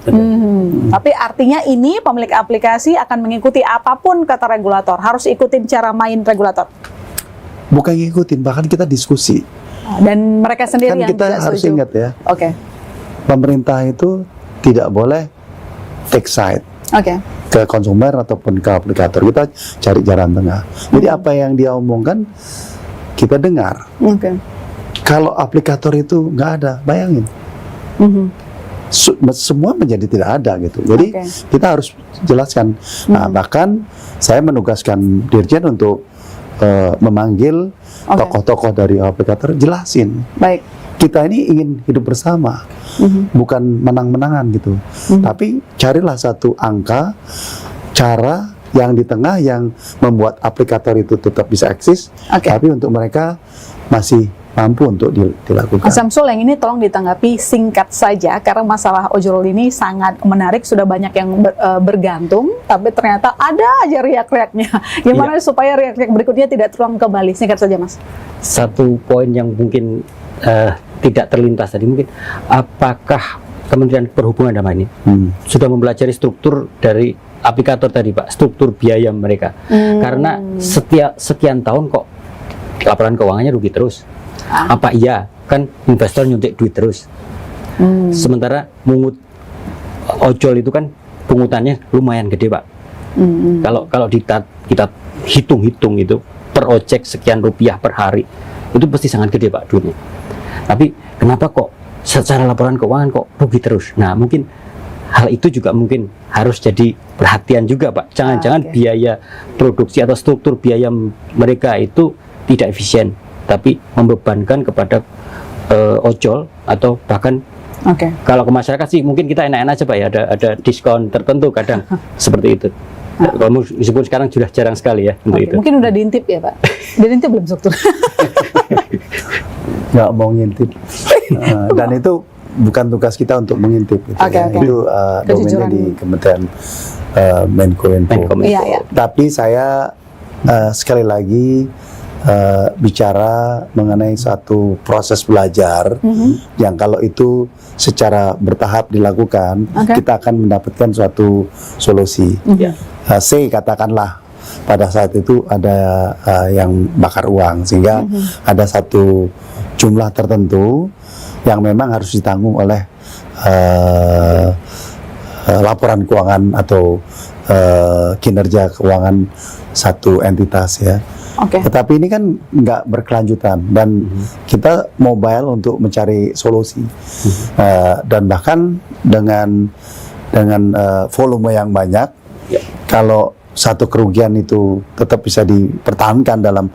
Tapi artinya ini pemilik aplikasi akan mengikuti apapun kata regulator, harus ikutin cara main regulator. Bukan ngikutin, bahkan kita diskusi. Dan mereka sendiri Kan yang kita tidak harus setuju. ingat ya, Oke. pemerintah itu tidak boleh take side Oke. ke konsumer ataupun ke aplikator. Kita cari jalan tengah. Jadi apa yang dia omongkan kita dengar. Oke. Kalau aplikator itu nggak ada, bayangin. Semua menjadi tidak ada gitu. Jadi Oke. kita harus jelaskan. Nah, bahkan saya menugaskan Dirjen untuk memanggil Oke. tokoh-tokoh dari aplikator, jelasin. Baik. Kita ini ingin hidup bersama, bukan menang-menangan gitu. Tapi carilah satu angka, cara yang di tengah yang membuat aplikator itu tetap bisa eksis, Oke. tapi untuk mereka masih mampu untuk dilakukan. Mas Samsul, yang ini tolong ditanggapi singkat saja karena masalah ojol ini sangat menarik, sudah banyak yang bergantung, tapi ternyata ada aja riak-riaknya. Gimana supaya riak-riak berikutnya tidak terulang kembali? Singkat saja, Mas. Satu poin yang mungkin tidak terlintas tadi, mungkin apakah Kementerian Perhubungan dalam ini sudah mempelajari struktur dari aplikator tadi, Pak, struktur biaya mereka. Karena setiap sekian tahun kok laporan keuangannya rugi terus. Apa iya kan investor nyuntik duit terus. Sementara mungut ojol itu kan pungutannya lumayan gede, Pak. Kalau kita hitung-hitung itu per ojek sekian rupiah per hari, itu pasti sangat gede, Pak, duitnya. Tapi kenapa kok secara laporan keuangan kok rugi terus? Nah, mungkin hal itu juga mungkin harus jadi perhatian juga, Pak. Jangan-jangan biaya produksi atau struktur biaya mereka itu tidak efisien, tapi membebankan kepada ojol atau bahkan kalau ke masyarakat sih mungkin kita enak-enak aja, Pak, ya, ada diskon tertentu kadang seperti itu. Kalau meskipun sekarang sudah jarang sekali ya untuk itu. Mungkin udah diintip ya, Pak. Diintip belum struktur? Nggak mau ngintip. Dan itu bukan tugas kita untuk mengintip gitu. Itu domainnya di Kementerian Menko. Iya. Tapi saya sekali lagi bicara mengenai satu proses belajar yang kalau itu secara bertahap dilakukan, kita akan mendapatkan suatu solusi. Katakanlah pada saat itu ada yang bakar uang, sehingga ada satu jumlah tertentu yang memang harus ditanggung oleh laporan keuangan atau kinerja keuangan satu entitas ya. Tetapi ini kan nggak berkelanjutan dan kita mobile untuk mencari solusi dan bahkan dengan volume yang banyak, kalau satu kerugian itu tetap bisa dipertahankan dalam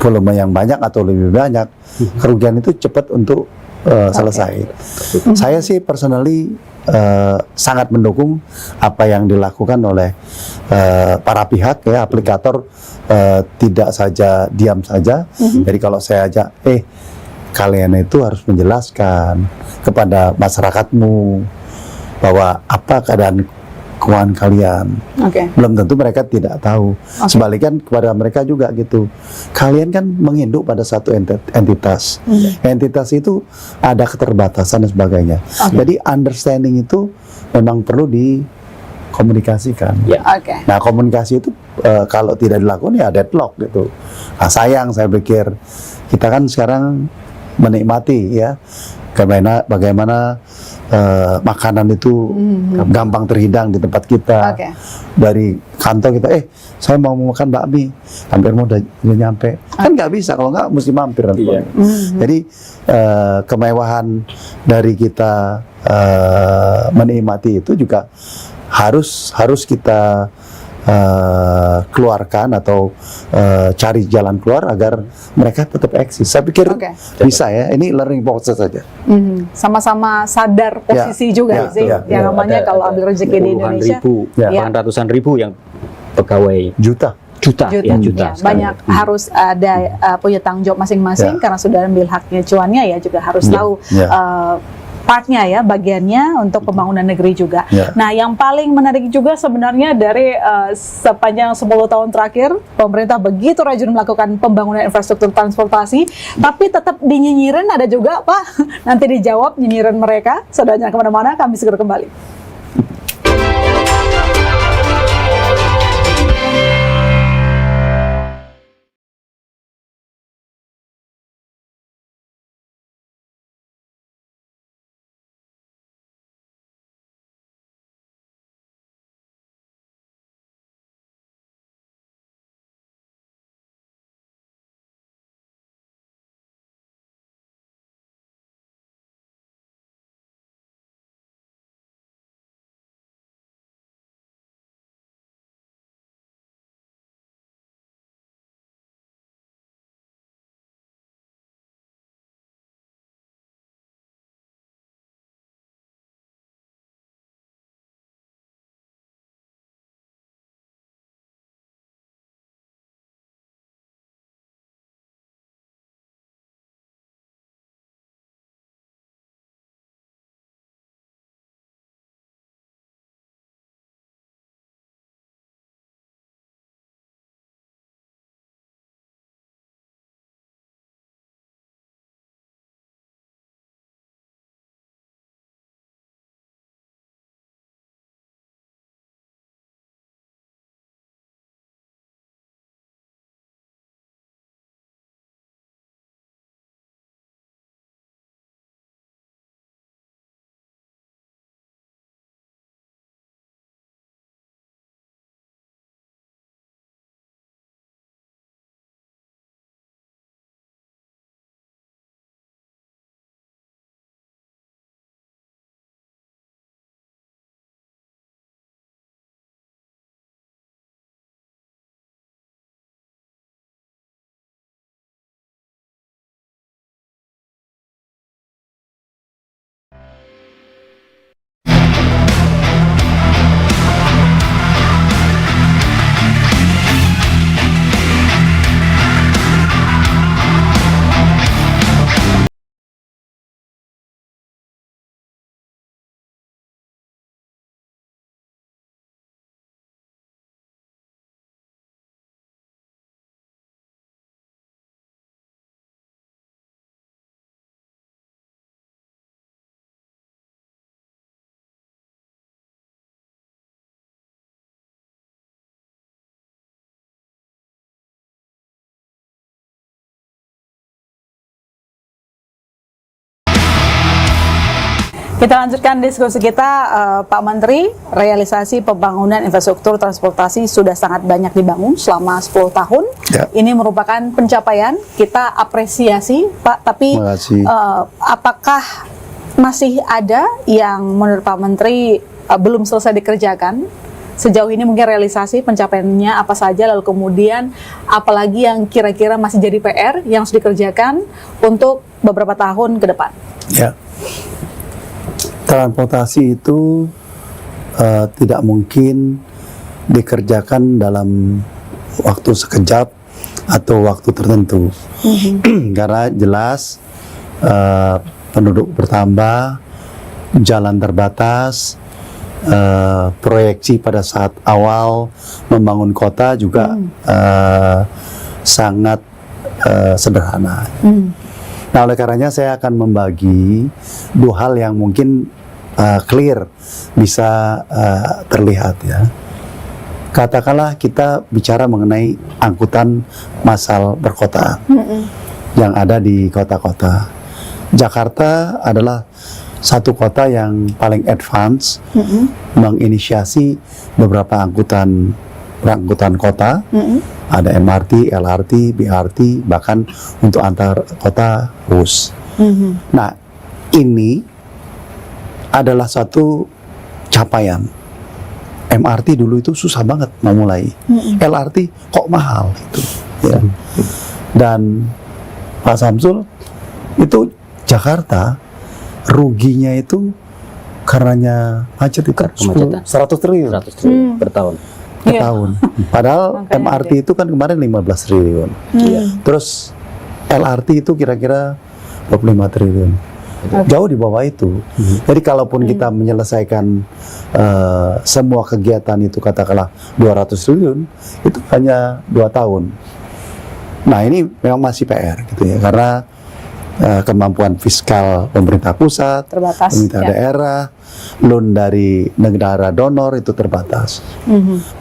volume yang banyak atau lebih banyak, kerugian itu cepat untuk selesai. Saya sih personally sangat mendukung apa yang dilakukan oleh para pihak ya, aplikator tidak saja diam saja. Jadi kalau saya ajak, kalian itu harus menjelaskan kepada masyarakatmu bahwa apa keadaan keuangan kalian. Belum tentu mereka tidak tahu. Sebaliknya kepada mereka juga gitu. Kalian kan menginduk pada satu entitas. Entitas itu ada keterbatasan dan sebagainya. Jadi understanding itu memang perlu dikomunikasikan. Nah, komunikasi itu kalau tidak dilakukan ya deadlock gitu. Nah, sayang saya pikir kita kan sekarang menikmati ya bagaimana makanan itu gampang terhidang di tempat kita. Dari kantor kita, saya mau makan bakmi, hampir mau udah nyampe. Kan nggak bisa, kalau nggak mesti mampir. Jadi kemewahan dari kita menikmati itu juga harus kita keluarkan atau cari jalan keluar agar mereka tetap eksis. Saya pikir bisa ya, ini learning process saja. Sama-sama sadar posisi juga sih. Yang namanya kalau ambil rezeki di Indonesia, bahkan ratusan ribu yang pegawai, juta. Banyak harus ada punya tanggung jawab masing-masing karena sudah ambil haknya cuannya ya, juga harus tahu partnya ya, bagiannya untuk pembangunan negeri juga. Ya. Nah, yang paling menarik juga sebenarnya dari sepanjang 10 tahun terakhir, pemerintah begitu rajin melakukan pembangunan infrastruktur transportasi, tapi tetap dinyinyirin ada juga, Pak. Nanti dijawab nyinyiran mereka. Saudara jangan kemana-mana, kami segera kembali. Kita lanjutkan diskusi kita, Pak Menteri. Realisasi pembangunan infrastruktur transportasi sudah sangat banyak dibangun selama 10 tahun. Ya. Ini merupakan pencapaian, kita apresiasi, Pak. Tapi Terima kasih. apakah masih ada yang menurut Pak Menteri belum selesai dikerjakan? Sejauh ini mungkin realisasi pencapaiannya apa saja, lalu kemudian apalagi yang kira-kira masih jadi PR yang harus dikerjakan untuk beberapa tahun ke depan? Ya. Transportasi itu tidak mungkin dikerjakan dalam waktu sekejap atau waktu tertentu. Karena jelas penduduk bertambah, jalan terbatas, proyeksi pada saat awal membangun kota juga sangat sederhana. Nah, oleh karenanya saya akan membagi dua hal yang mungkin clear, bisa terlihat ya. Katakanlah kita bicara mengenai angkutan massal perkotaan yang ada di kota-kota. Jakarta adalah satu kota yang paling advance menginisiasi beberapa angkutan kota. Ada MRT, LRT, BRT, bahkan untuk antar kota bus. Nah, ini adalah satu capaian. MRT dulu itu susah banget memulai. LRT kok mahal itu. Ya. Dan Pak Samsul, itu Jakarta ruginya itu karenanya macet itu 100 triliun. 100 triliun per tahun. Per tahun. Padahal MRT itu kan kemarin 15 triliun. Terus LRT itu kira-kira 25 triliun. Jauh di bawah itu. Jadi kalaupun kita menyelesaikan semua kegiatan itu katakanlah 200 triliun, itu hanya 2 tahun. Nah ini memang masih PR gitu ya, karena kemampuan fiskal pemerintah pusat, Terbatas, pemerintah ya. daerah, loan dari negara donor itu terbatas.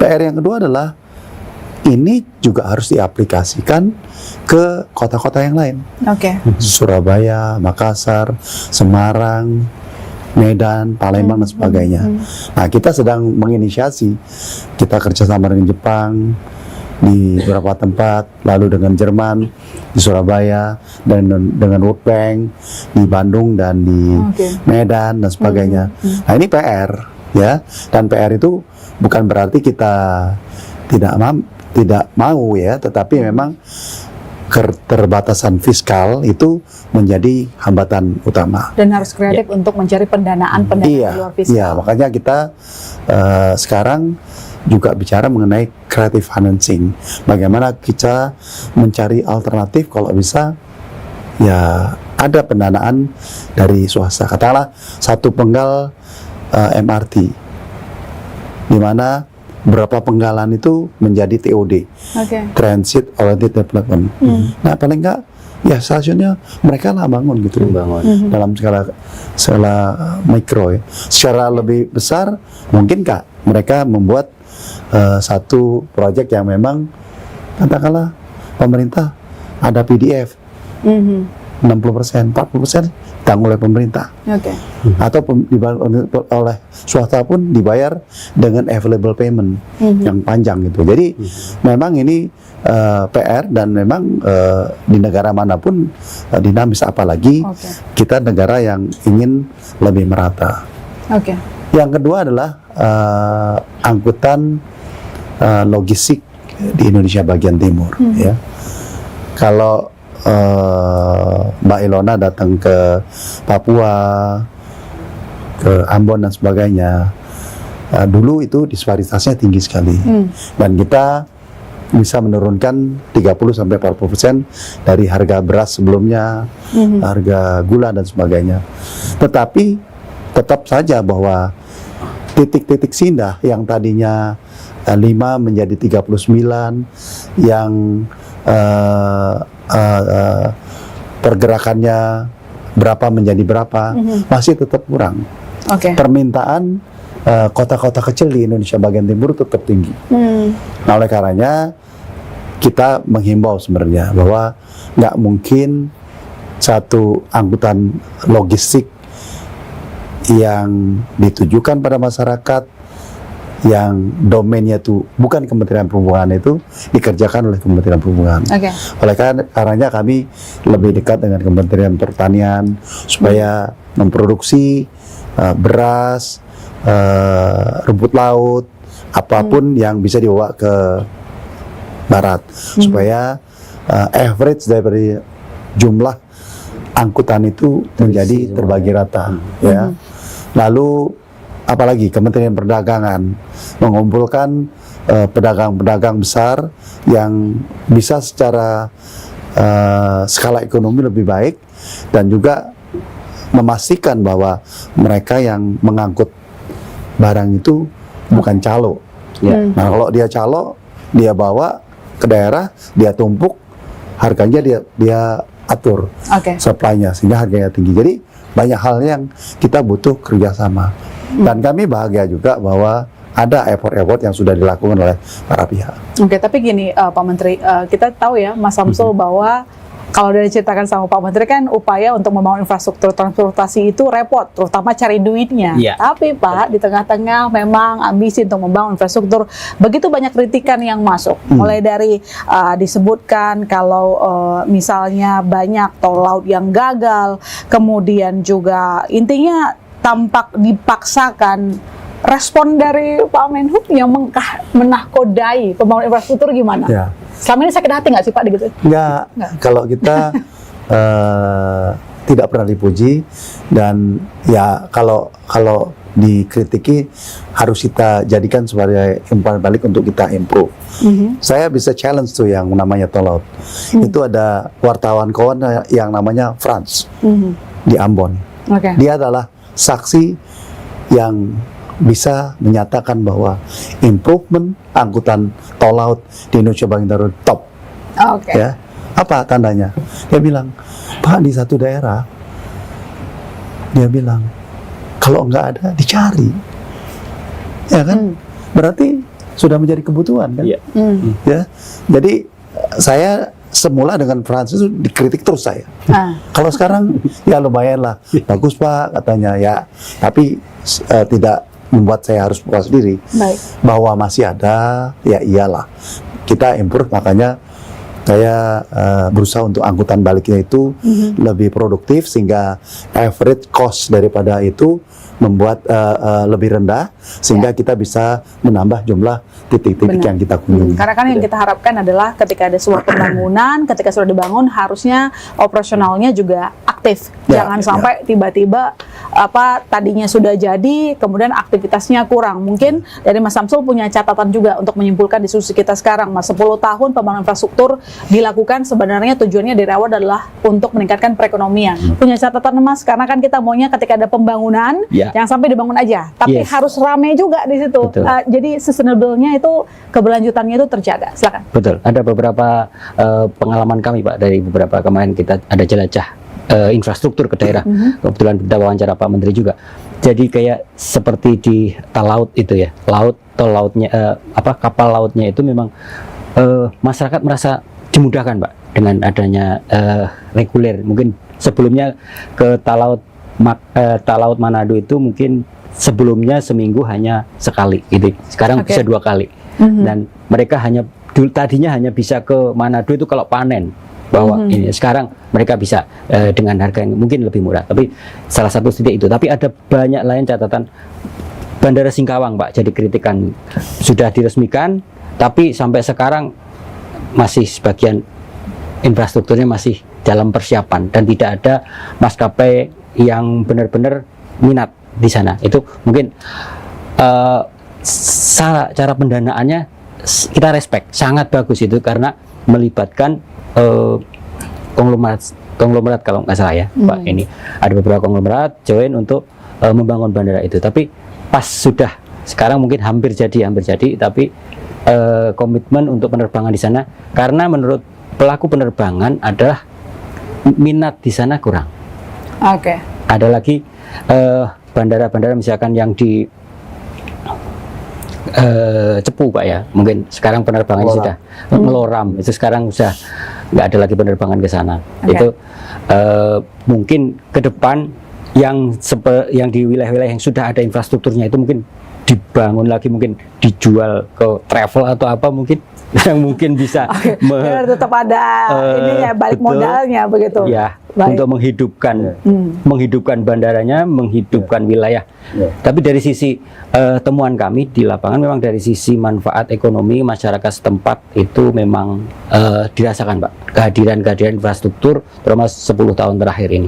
PR yang kedua adalah ini juga harus diaplikasikan ke kota-kota yang lain. Oke. Surabaya, Makassar, Semarang, Medan, Palembang dan sebagainya. Nah, kita sedang menginisiasi, kita kerjasama dengan Jepang di beberapa tempat, lalu dengan Jerman di Surabaya, dan dengan World Bank di Bandung dan di Medan dan sebagainya. Nah, ini PR ya, dan PR itu bukan berarti kita tidak mau ya, tetapi memang keterbatasan fiskal itu menjadi hambatan utama. Dan harus kreatif untuk mencari pendanaan di luar fiskal. Iya, makanya kita sekarang juga bicara mengenai creative financing. Bagaimana kita mencari alternatif kalau bisa ya ada pendanaan dari swasta. Katakanlah satu penggal MRT, di mana berapa penggalan itu menjadi TOD, Transit Oriented Development. Nah paling enggak ya stasiunnya mereka lah bangun gitu, dalam skala mikro ya. Secara lebih besar mungkinkah mereka membuat satu proyek yang memang katakanlah pemerintah ada PDF 60%, 40% ditanggung oleh pemerintah, atau oleh swasta pun dibayar dengan available payment yang panjang gitu. Jadi memang ini PR, dan memang di negara manapun dinamis, apalagi kita negara yang ingin lebih merata. Yang kedua adalah angkutan logistik di Indonesia bagian timur. Ya, kalau Mbak Ilona datang ke Papua, ke Ambon dan sebagainya, dulu itu disparitasnya tinggi sekali, dan kita bisa menurunkan 30-40% dari harga beras sebelumnya, harga gula dan sebagainya. Tetapi tetap saja bahwa titik-titik sindah yang tadinya 5 menjadi 39, yang pergerakannya berapa menjadi berapa, masih tetap kurang. Permintaan kota-kota kecil di Indonesia bagian timur tetap tinggi. Nah, oleh karenanya kita menghimbau sebenarnya bahwa nggak mungkin satu angkutan logistik yang ditujukan pada masyarakat, yang domainnya itu bukan Kementerian Perhubungan, itu dikerjakan oleh Kementerian Perhubungan. Oleh karenanya kami lebih dekat dengan Kementerian Pertanian supaya memproduksi beras, rumput laut, apapun yang bisa dibawa ke barat, supaya average dari jumlah angkutan itu menjadi terbagi rata. Ya. Lalu apalagi Kementerian Perdagangan mengumpulkan pedagang-pedagang besar yang bisa secara skala ekonomi lebih baik, dan juga memastikan bahwa mereka yang mengangkut barang itu bukan calo. Nah, kalau dia calo, dia bawa ke daerah, dia tumpuk, harganya dia atur supply-nya sehingga harganya tinggi. Jadi banyak hal yang kita butuh kerjasama. Dan kami bahagia juga bahwa ada effort-effort yang sudah dilakukan oleh para pihak. Tapi gini Pak Menteri, kita tahu ya Mas Samsul bahwa kalau udah diceritakan sama Pak Menteri kan upaya untuk membangun infrastruktur transportasi itu repot, terutama cari duitnya. Tapi Pak, di tengah-tengah memang ambisi untuk membangun infrastruktur, begitu banyak kritikan yang masuk. Mulai dari disebutkan kalau misalnya banyak tol laut yang gagal, kemudian juga intinya tampak dipaksakan. Respon dari Pak Menhub yang menahkodai pembangunan infrastruktur gimana? Selama ini sakit hati nggak sih Pak gitu? Enggak. Kalau kita tidak pernah dipuji, dan ya kalau dikritiki harus kita jadikan sebagai umpan balik untuk kita improve. Saya bisa challenge tuh yang namanya tol laut. Itu ada wartawan kawan yang namanya Frans. di Ambon. Oke. Dia adalah saksi yang bisa menyatakan bahwa improvement angkutan tol laut di Indonesia bagian timur top. Oke. Ya, apa tandanya? Dia bilang, Pak, di satu daerah, dia bilang, kalau nggak ada dicari, ya kan? Berarti sudah menjadi kebutuhan kan? Iya. Ya, jadi saya semula dengan Francis itu dikritik terus saya. Kalau sekarang ya lumayan lah, bagus Pak katanya ya, tapi tidak membuat saya harus puas diri. Baik. Bahwa masih ada, ya iyalah kita improve, makanya saya berusaha untuk angkutan baliknya itu lebih produktif sehingga average cost daripada itu membuat lebih rendah sehingga kita bisa menambah jumlah titik-titik yang kita kunjungi. Karena kan yang kita harapkan adalah ketika ada sebuah pembangunan, ketika sudah dibangun harusnya operasionalnya juga aktif. Jangan sampai tiba-tiba apa tadinya sudah jadi kemudian aktivitasnya kurang. Mungkin dari Mas Samsul punya catatan juga untuk menyimpulkan diskusi kita sekarang, Mas. 10 tahun pembangunan infrastruktur dilakukan sebenarnya tujuannya dari awal adalah untuk meningkatkan perekonomian. Punya catatan, Mas, karena kan kita maunya ketika ada pembangunan jangan sampai dibangun aja, tapi harus rame juga di situ. Jadi sustainable-nya itu, keberlanjutannya itu terjaga. Silakan. Betul. Ada beberapa pengalaman kami, Pak, dari beberapa kemarin kita ada jelajah infrastruktur ke daerah. Kebetulan kita wawancara Pak Menteri juga. Jadi kayak seperti di tol laut itu ya, tol lautnya kapal lautnya itu memang masyarakat merasa dimudahkan, Pak, dengan adanya reguler. Mungkin sebelumnya ke tol laut Manado itu mungkin sebelumnya seminggu hanya sekali gitu. Sekarang bisa 2 kali. Dan mereka tadinya hanya bisa ke Manado itu kalau panen. Bahwa ini sekarang mereka bisa dengan harga yang mungkin lebih murah. Tapi salah satu titik itu. Tapi ada banyak lain catatan. Bandara Singkawang, Pak, jadi kritikan sudah diresmikan, tapi sampai sekarang masih sebagian infrastrukturnya masih dalam persiapan dan tidak ada maskapai yang benar-benar minat di sana. Itu mungkin cara pendanaannya kita respect, sangat bagus itu karena melibatkan konglomerat kalau nggak salah ya, Pak. Ini ada beberapa konglomerat join untuk membangun bandara itu. Tapi pas sudah sekarang mungkin hampir jadi, tapi komitmen untuk penerbangan di sana karena menurut pelaku penerbangan adalah minat di sana kurang. Oke. Ada lagi bandara-bandara misalkan yang di Cepu, Pak, ya, mungkin sekarang penerbangannya sudah Meloram, itu sekarang sudah nggak ada lagi penerbangan ke sana. Itu mungkin ke depan yang di wilayah-wilayah yang sudah ada infrastrukturnya itu mungkin dibangun lagi, mungkin dijual ke travel atau apa mungkin yang mungkin bisa biar tetap ada ini ya, balik modalnya begitu. Ya, untuk menghidupkan bandaranya, menghidupkan wilayah. Tapi dari sisi temuan kami di lapangan memang dari sisi manfaat ekonomi masyarakat setempat itu memang dirasakan, Pak. Kehadiran infrastruktur terutama 10 tahun terakhir ini.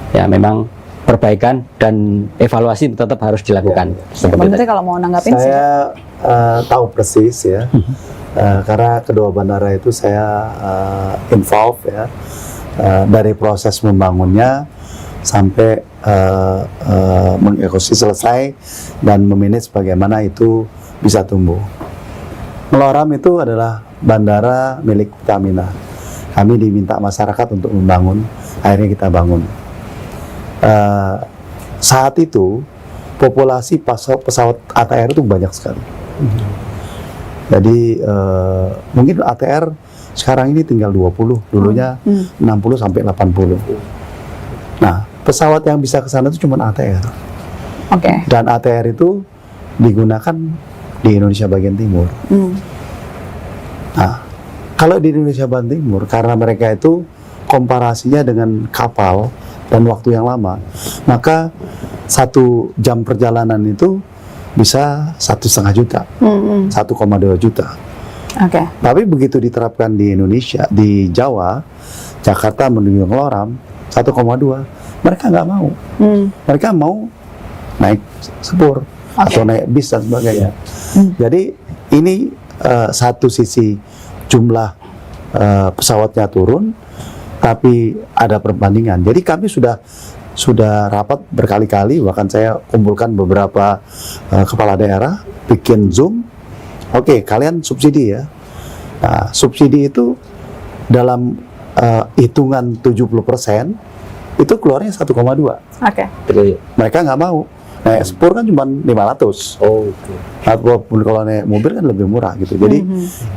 Ya, memang perbaikan dan evaluasi tetap harus dilakukan. Menteri kalau mau nanggapin saya tahu persis ya. Karena kedua bandara itu saya involve ya, dari proses membangunnya sampai mengeksekusi selesai dan memanage bagaimana itu bisa tumbuh. Meloram itu adalah bandara milik Pertamina. Kami diminta masyarakat untuk membangun, akhirnya kita bangun. Saat itu populasi pesawat ATR itu banyak sekali. Jadi mungkin ATR sekarang ini tinggal 20, dulunya 60 sampai 80. Nah, pesawat yang bisa ke sana itu cuma ATR. Dan ATR itu digunakan di Indonesia bagian timur. Nah, kalau di Indonesia bagian timur, karena mereka itu komparasinya dengan kapal dan waktu yang lama, maka 1 jam perjalanan itu bisa 1,5 juta, 1,2 juta. Tapi begitu diterapkan di Indonesia, di Jawa, Jakarta menuju Meloram 1,2, mereka nggak mau. Mereka mau naik sepur atau naik bis dan sebagainya. Jadi ini satu sisi jumlah pesawatnya turun, tapi ada perbandingan. Jadi kami sudah rapat berkali-kali, bahkan saya kumpulkan beberapa kepala daerah, bikin Zoom. Oke, kalian subsidi ya. Nah, subsidi itu dalam hitungan 70% itu keluarnya 1,2. Oke. Mereka nggak mau. Naik spur kan cuma 500. Ataupun kalau naik mobil kan lebih murah gitu. Jadi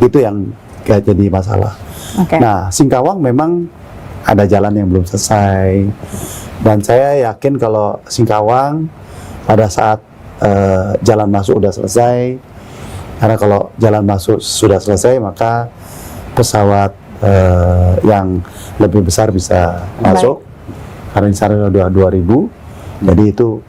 itu yang gak jadi masalah. Oke. Nah, Singkawang memang ada jalan yang belum selesai. Dan saya yakin kalau Singkawang pada saat jalan masuk udah selesai, karena kalau jalan masuk sudah selesai maka pesawat yang lebih besar bisa masuk. Karena di sana udah 2.000, jadi itu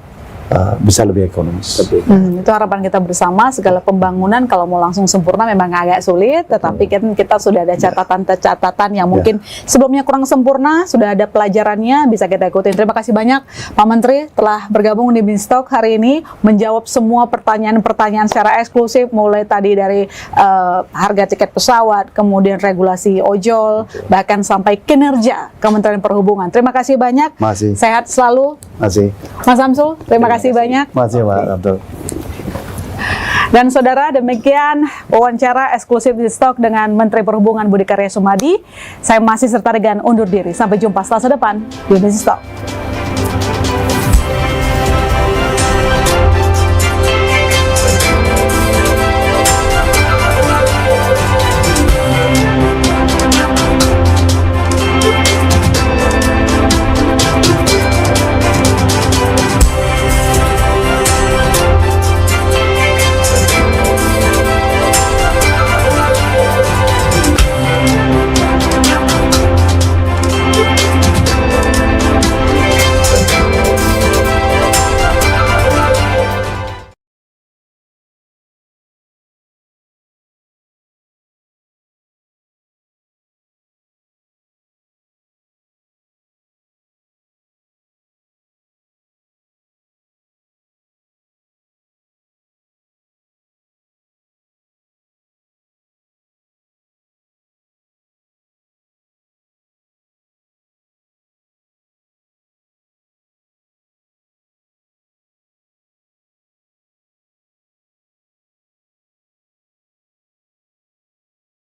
bisa lebih ekonomis. Itu harapan kita bersama. Segala pembangunan kalau mau langsung sempurna memang agak sulit, tetapi kan kita sudah ada catatan-catatan yang mungkin sebelumnya kurang sempurna, sudah ada pelajarannya, bisa kita ikutin. Terima kasih banyak Pak Menteri telah bergabung di Beanstalk hari ini, menjawab semua pertanyaan-pertanyaan secara eksklusif, mulai tadi dari harga tiket pesawat, kemudian regulasi ojol, bahkan sampai kinerja Kementerian Perhubungan. Terima kasih banyak. Masih. Sehat selalu. Masih. Mas Samsul, terima kasih banyak. Masih, Pak Abdul. Dan saudara, demikian wawancara eksklusif di Stok dengan Menteri Perhubungan Budi Karya Sumadi. Saya masih serta dengan undur diri. Sampai jumpa Selasa depan di Stok.